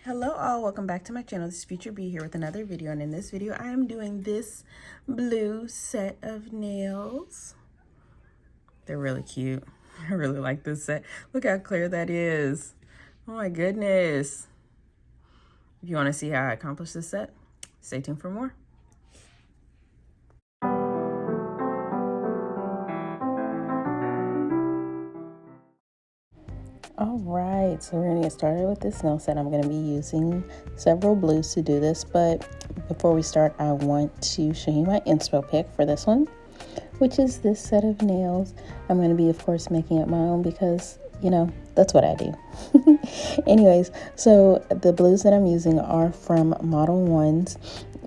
Hello all, welcome back to my channel. This is Future B here with another video, and in this video I am doing this blue set of nails. They're really cute. I really like this set. Look how clear that is. Oh my goodness. If you want to see how I accomplish this set, stay tuned for more. Alright, so we're going to get started with this nail set. I'm going to be using several blues to do this, but before we start, I want to show you my inspo pick for this one, which is this set of nails. I'm going to be, of course, making it my own because, you know, that's what I do. Anyways, so the blues that I'm using are from Modelones,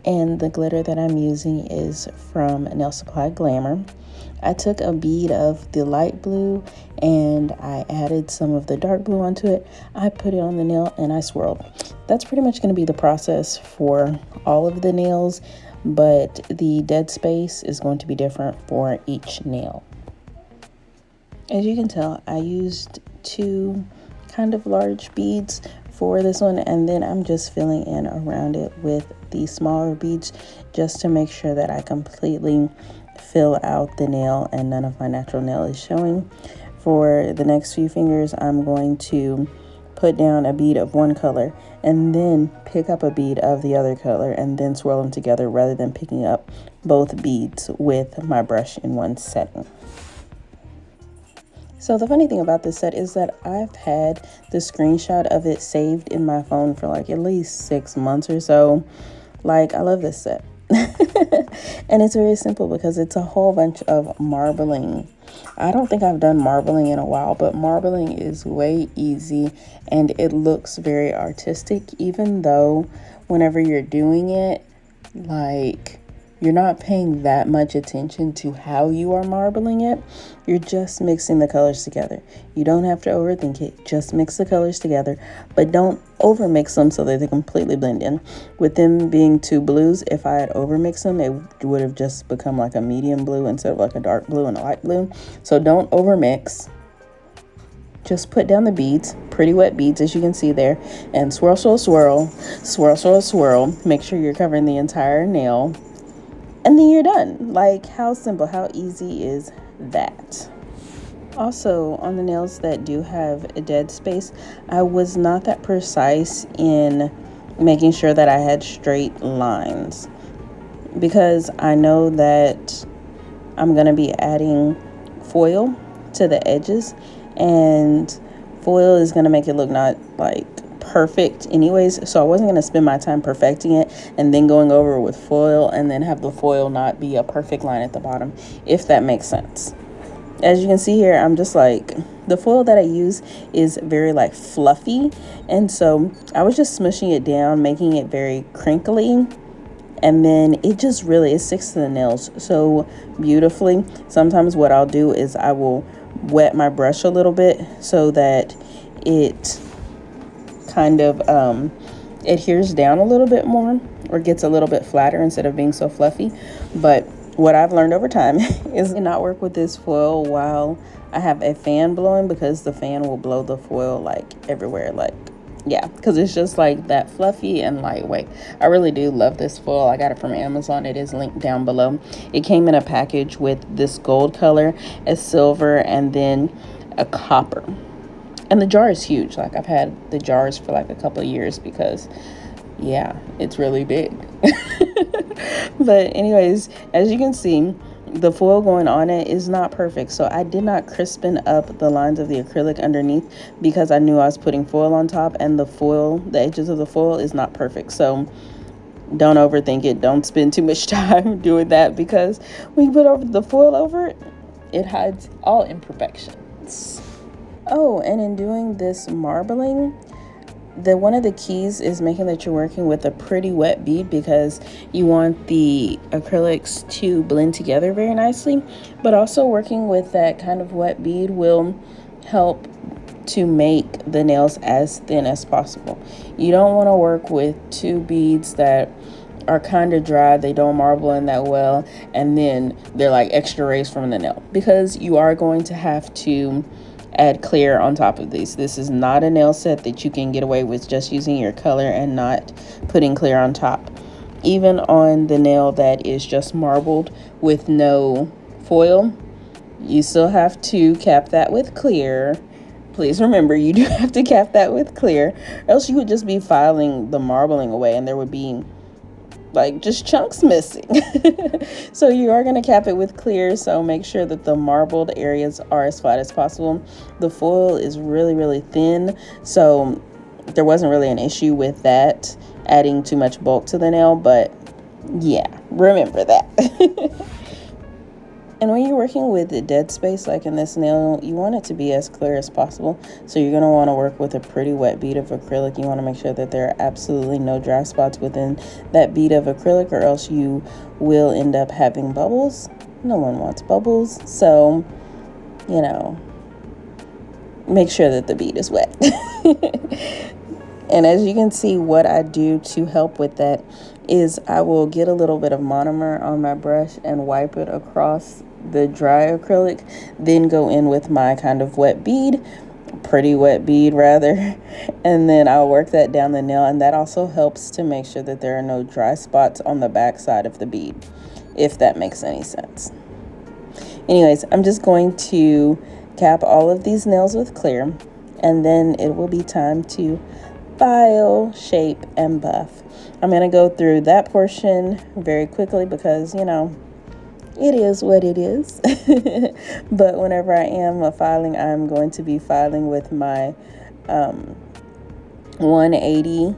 and the glitter that I'm using is from Nail Supply Glamour. I took a bead of the light blue and I added some of the dark blue onto it. I put it on the nail and I swirled. That's pretty much going to be the process for all of the nails, but the dead space is going to be different for each nail. As you can tell, I used two kind of large beads for this one, and then I'm just filling in around it with the smaller beads just to make sure that I completely fill out the nail and none of my natural nail is showing. For the next few fingers, I'm going to put down a bead of one color and then pick up a bead of the other color and then swirl them together rather than picking up both beads with my brush in one setting. So the funny thing about this set is that I've had the screenshot of it saved in my phone for like at least 6 months or so. Like, I love this set. And it's very simple because it's a whole bunch of marbling. I don't think I've done marbling in a while, but marbling is way easy and it looks very artistic, even though whenever you're doing it, like, you're not paying that much attention to how you are marbling it. You're just mixing the colors together. You don't have to overthink it. Just mix the colors together, but don't overmix them so that they completely blend in. With them being two blues, if I had overmixed them, it would have just become like a medium blue instead of like a dark blue and a light blue. So don't overmix. Just put down the beads, pretty wet beads as you can see there, and swirl, swirl, swirl, swirl, swirl, swirl. Make sure you're covering the entire nail. And then you're done. Like, how simple, how easy is that? Also, on the nails that do have a dead space, I was not that precise in making sure that I had straight lines, because I know that I'm going to be adding foil to the edges, and foil is going to make it look not like perfect anyways, so I wasn't going to spend my time perfecting it and then going over with foil and then have the foil not be a perfect line at the bottom, if that makes sense. As you can see here, I'm just like, the foil that I use is very like fluffy, and so I was just smushing it down, making it very crinkly, and then it just really, it sticks to the nails so beautifully. Sometimes what I'll do is I will wet my brush a little bit so that it kind of adheres down a little bit more, or gets a little bit flatter instead of being so fluffy. But what I've learned over time is to not work with this foil while I have a fan blowing, because the fan will blow the foil like everywhere. Like, yeah, because it's just like that fluffy and lightweight. I really do love this foil. I got it from Amazon. It is linked down below. It came in a package with this gold color, a silver, and then a copper. And the jar is huge. Like, I've had the jars for like a couple of years because, yeah, it's really big. But anyways, as you can see, the foil going on it is not perfect. So I did not crispen up the lines of the acrylic underneath because I knew I was putting foil on top, and the foil, the edges of the foil is not perfect. So don't overthink it. Don't spend too much time doing that, because when you put over the foil over it, it hides all imperfections. Oh, and in doing this marbling, one of the keys is making that you're working with a pretty wet bead, because you want the acrylics to blend together very nicely. But also working with that kind of wet bead will help to make the nails as thin as possible. You don't want to work with two beads that are kind of dry, they don't marble in that well, and then they're like extra raised from the nail, because you are going to have to add clear on top of these. This is not a nail set that you can get away with just using your color and not putting clear on top. Even on the nail that is just marbled with no foil, you still have to cap that with clear. Please remember, you do have to cap that with clear, else you would just be filing the marbling away and there would be like just chunks missing. So you are going to cap it with clear, so make sure that the marbled areas are as flat as possible. The foil is really thin, so there wasn't really an issue with that adding too much bulk to the nail, but yeah, remember that. And when you're working with the dead space, like in this nail, you want it to be as clear as possible. So you're going to want to work with a pretty wet bead of acrylic. You want to make sure that there are absolutely no dry spots within that bead of acrylic, or else you will end up having bubbles. No one wants bubbles. So, you know, make sure that the bead is wet. And as you can see, what I do to help with that is I will get a little bit of monomer on my brush and wipe it across the dry acrylic, then go in with my kind of wet bead, pretty wet bead rather, and then I'll work that down the nail, and that also helps to make sure that there are no dry spots on the back side of the bead, if that makes any sense. Anyways, I'm just going to cap all of these nails with clear, and then it will be time to file, shape, and buff. I'm going to go through that portion very quickly because, you know, it is what it is. But whenever I am filing, I'm going to be filing with my 180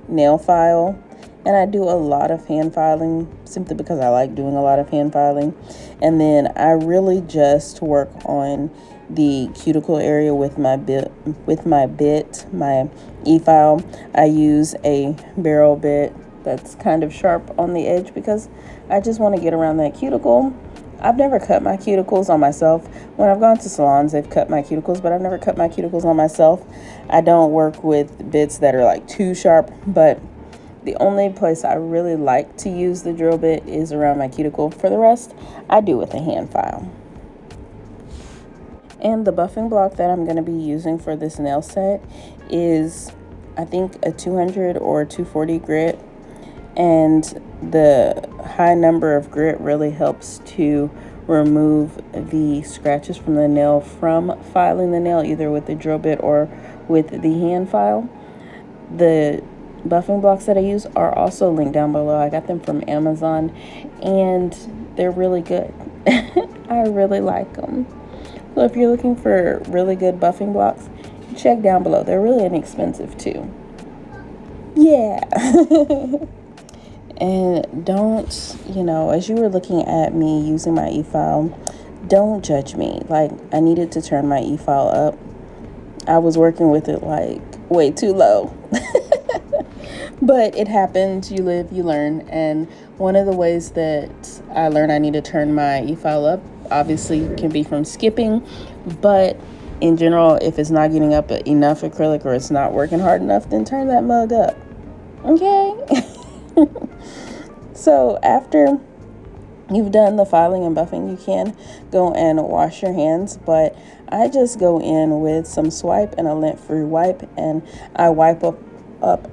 nail file. And I do a lot of hand filing simply because I like doing a lot of hand filing. And then I really just work on the cuticle area with my my e-file. I use a barrel bit that's kind of sharp on the edge because I just want to get around that cuticle. I've never cut my cuticles on myself. When I've gone to salons, they've cut my cuticles, but I've never cut my cuticles on myself. I don't work with bits that are like too sharp, but the only place I really like to use the drill bit is around my cuticle. For the rest, I do with a hand file. And the buffing block that I'm going to be using for this nail set is, I think, a 200 or 240 grit. And the high number of grit really helps to remove the scratches from the nail from filing the nail, either with the drill bit or with the hand file. The buffing blocks that I use are also linked down below. I got them from Amazon and they're really good. I really like them. So if you're looking for really good buffing blocks, check down below. They're really inexpensive too. Yeah. And don't, you know, as you were looking at me using my e-file, don't judge me. Like, I needed to turn my e-file up. I was working with it like way too low. But it happens. You live, you learn. And one of the ways that I learned I need to turn my e-file up, obviously, can be from skipping. But in general, if it's not getting up enough acrylic or it's not working hard enough, then turn that mug up. Okay? So after you've done the filing and buffing, you can go and wash your hands, but I just go in with some swipe and a lint-free wipe, and I wipe up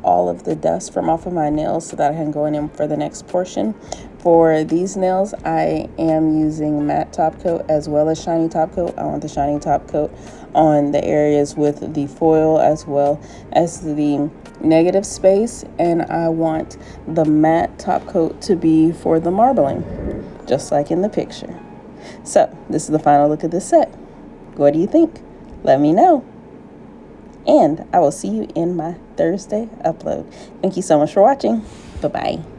all of the dust from off of my nails so that I can go in for the next portion. For these nails, I am using matte top coat as well as shiny top coat. I want the shiny top coat on the areas with the foil as well as the negative space, and I want the matte top coat to be for the marbling, just like in the picture. So this is the final look of this set. What do you think? Let me know. And I will see you in my Thursday upload. Thank you so much for watching. Bye-bye.